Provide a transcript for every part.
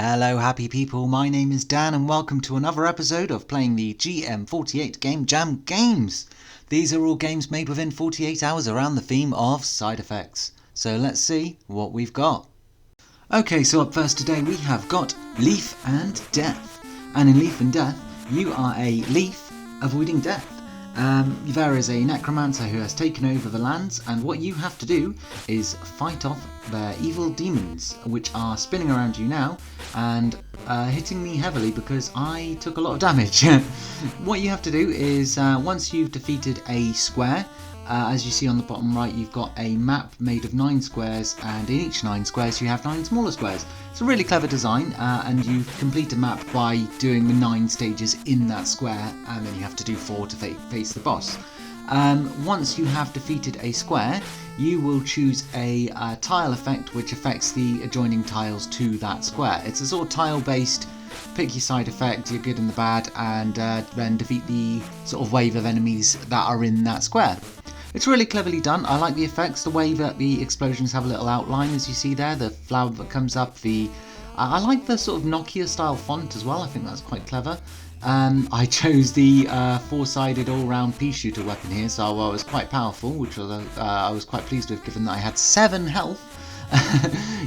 Hello happy people, my name is Dan and welcome to another episode of playing the GM48 Game Jam games. These are all games made within 48 hours around the theme of side effects. So let's see what we've got. Okay, so up first today we have got Leaf and Death. And in Leaf and Death, you are a leaf avoiding death. There is a necromancer who has taken over the lands, and what you have to do is fight off their evil demons, which are spinning around you now and hitting me heavily because I took a lot of damage. What you have to do is, once you've defeated a square, as you see on the bottom right, you've got a map made of 9 squares, and in each 9 squares you have 9 smaller squares. It's a really clever design, and you complete a map by doing the 9 stages in that square, and then you have to do 4 to face the boss. Once you have defeated a square, you will choose a tile effect which affects the adjoining tiles to that square. It's a sort of tile-based, pick your side effect, your good and the bad, and then defeat the sort of wave of enemies that are in that square. It's really cleverly done. I like the effects, the way that the explosions have a little outline as you see there, the flower that comes up, I like the sort of Nokia style font as well, I think that's quite clever. I chose the 4-sided all-round pea shooter weapon here, so I was quite powerful, which I was quite pleased with given that I had 7 health.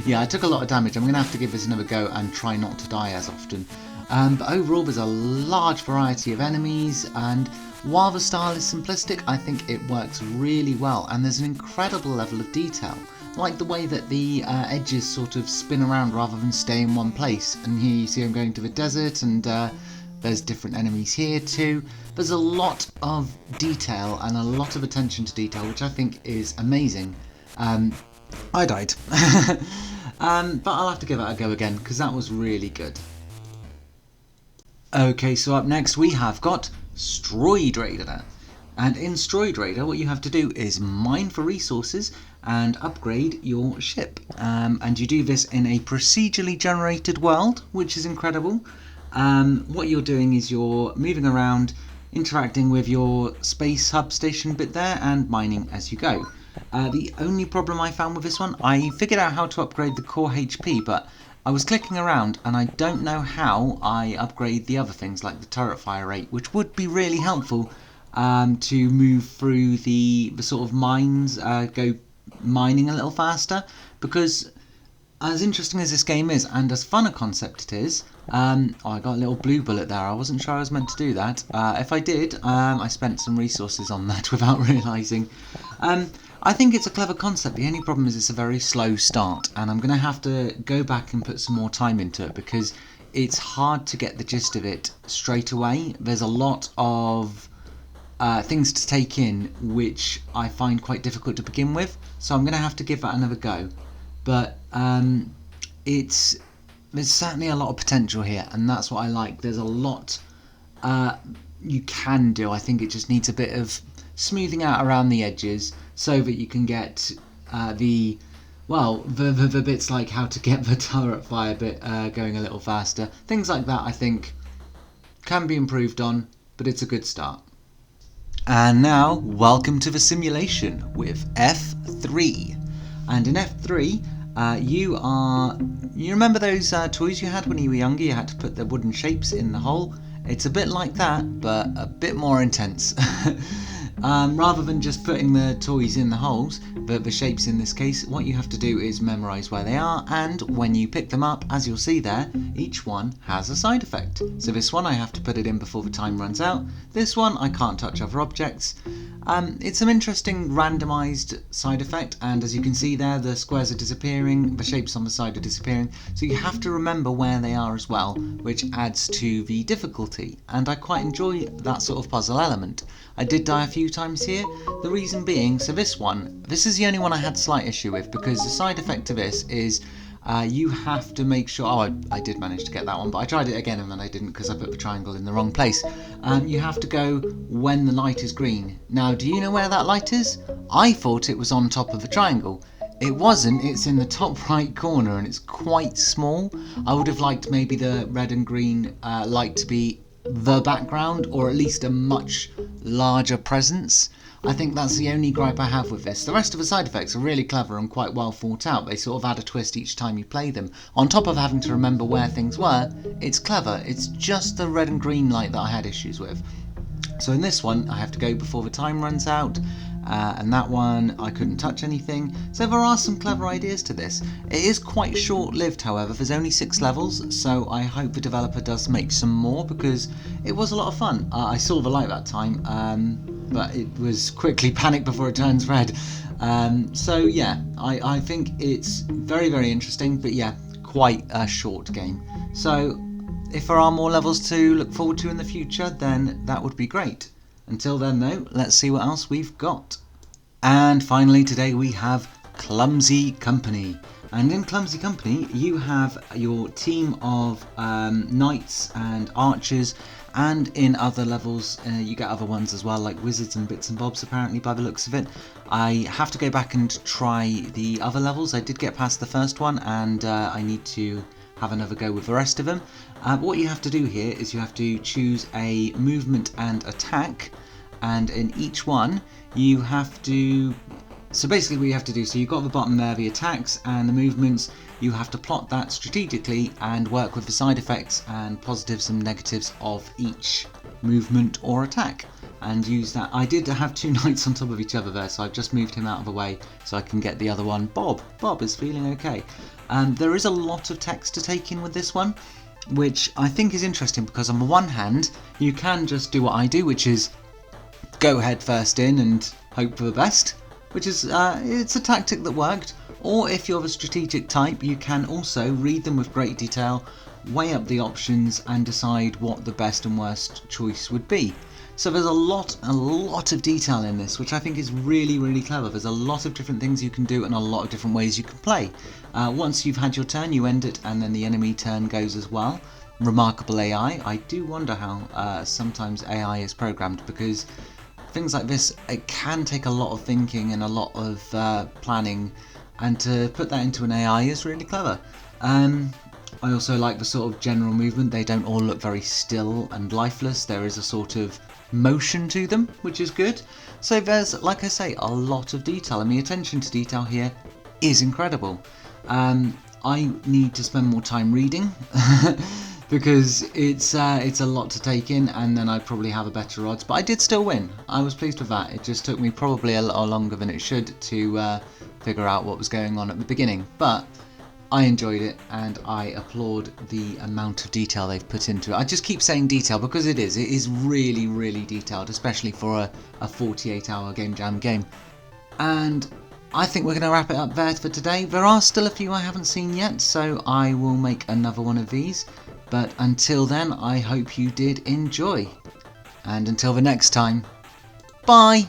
Yeah, I took a lot of damage. I'm going to have to give this another go and try not to die as often. But overall there's a large variety of enemies, and while the style is simplistic, I think it works really well, and there's an incredible level of detail. Like the way that the edges sort of spin around rather than stay in one place. And here you see I'm going to the desert, and there's different enemies here too. There's a lot of detail and a lot of attention to detail, which I think is amazing. I died. But I'll have to give it a go again, because that was really good. Okay, so up next we have got Stroid Raider. And in Stroid Raider, what you have to do is mine for resources and upgrade your ship. And you do this in a procedurally generated world, which is incredible. What you're doing is you're moving around, interacting with your space hub station bit there, and mining as you go. The only problem I found with this one, I figured out how to upgrade the core HP, but I was clicking around and I don't know how I upgrade the other things like the turret fire rate, which would be really helpful to move through the sort of mines, go mining a little faster, because as interesting as this game is and as fun a concept it is, oh, I got a little blue bullet there, I wasn't sure I was meant to do that. If I did, I spent some resources on that without realising. I think it's a clever concept. The only problem is it's a very slow start, and I'm going to have to go back and put some more time into it because it's hard to get the gist of it straight away. There's a lot of things to take in which I find quite difficult to begin with, so I'm going to have to give that another go. But there's certainly a lot of potential here, and that's what I like. There's a lot you can do. I think it just needs a bit of smoothing out around the edges so that you can get the bits like how to get the turret fire bit going a little faster. Things like that I think can be improved on, but it's a good start. And now, welcome to the simulation with F3. And in F3, you remember those toys you had when you were younger? You had to put the wooden shapes in the hole. It's a bit like that, but a bit more intense. Rather than just putting the toys in the holes, the shapes in this case, what you have to do is memorise where they are, and when you pick them up, as you'll see there, each one has a side effect. So this one I have to put it in before the time runs out, this one I can't touch other objects. It's an interesting randomised side effect, and as you can see there, the squares are disappearing, the shapes on the side are disappearing, so you have to remember where they are as well, which adds to the difficulty, and I quite enjoy that sort of puzzle element. I did die a few times here, the reason being, so this is the only one I had slight issue with, because the side effect to this is you have to make sure, I did manage to get that one, but I tried it again and then I didn't because I put the triangle in the wrong place. You have to go when the light is green. Now, do you know where that light is? I thought it was on top of the triangle. It wasn't, it's in the top right corner and it's quite small. I would have liked maybe the red and green light to be the background, or at least a much larger presence. I think that's the only gripe I have with this. The rest of the side effects are really clever and quite well thought out. They sort of add a twist each time you play them. On top of having to remember where things were, it's clever. It's just the red and green light that I had issues with. So in this one, I have to go before the time runs out, and that one, I couldn't touch anything. So there are some clever ideas to this. It is quite short-lived, however. There's only 6 levels, so I hope the developer does make some more, because it was a lot of fun. I saw the light that time, but it was quickly panicked before it turns red. So yeah, I think it's very, very interesting, but yeah, quite a short game. So if there are more levels to look forward to in the future, then that would be great. Until then though, let's see what else we've got. And finally today we have Clumsy Company. And in Clumsy Company you have your team of knights and archers, and in other levels you get other ones as well, like wizards and bits and bobs apparently by the looks of it. I have to go back and try the other levels. I did get past the first one, and I need to have another go with the rest of them. What you have to do here is you have to choose a movement and attack, and in each one you have to, so basically what you have to do, so you've got at the bottom there the attacks and the movements. You have to plot that strategically and work with the side effects and positives and negatives of each movement or attack, and use that. I did have 2 knights on top of each other there, so I've just moved him out of the way so I can get the other one. Bob is feeling okay. There is a lot of text to take in with this one, which I think is interesting, because on the one hand you can just do what I do, which is go head first in and hope for the best, which is it's a tactic that worked. Or if you're the strategic type, you can also read them with great detail, weigh up the options and decide what the best and worst choice would be. So there's a lot of detail in this, which I think is really, really clever. There's a lot of different things you can do and a lot of different ways you can play. Once you've had your turn, you end it, and then the enemy turn goes as well. Remarkable AI. I do wonder how sometimes AI is programmed, because things like this, it can take a lot of thinking and a lot of planning, and to put that into an AI is really clever. I also like the sort of general movement. They don't all look very still and lifeless. There is a sort of motion to them, which is good. So there's, like I say, a lot of detail, and the attention to detail here is incredible. I need to spend more time reading because it's a lot to take in, and then I'd probably have a better odds, but I did still win. I was pleased with that. It just took me probably a little longer than it should to figure out what was going on at the beginning, but I enjoyed it, and I applaud the amount of detail they've put into it. I just keep saying detail because it is really, really detailed, especially for a 48-hour Game Jam game. And I think we're going to wrap it up there for today. There are still a few I haven't seen yet, so I will make another one of these. But until then, I hope you did enjoy. And until the next time, bye!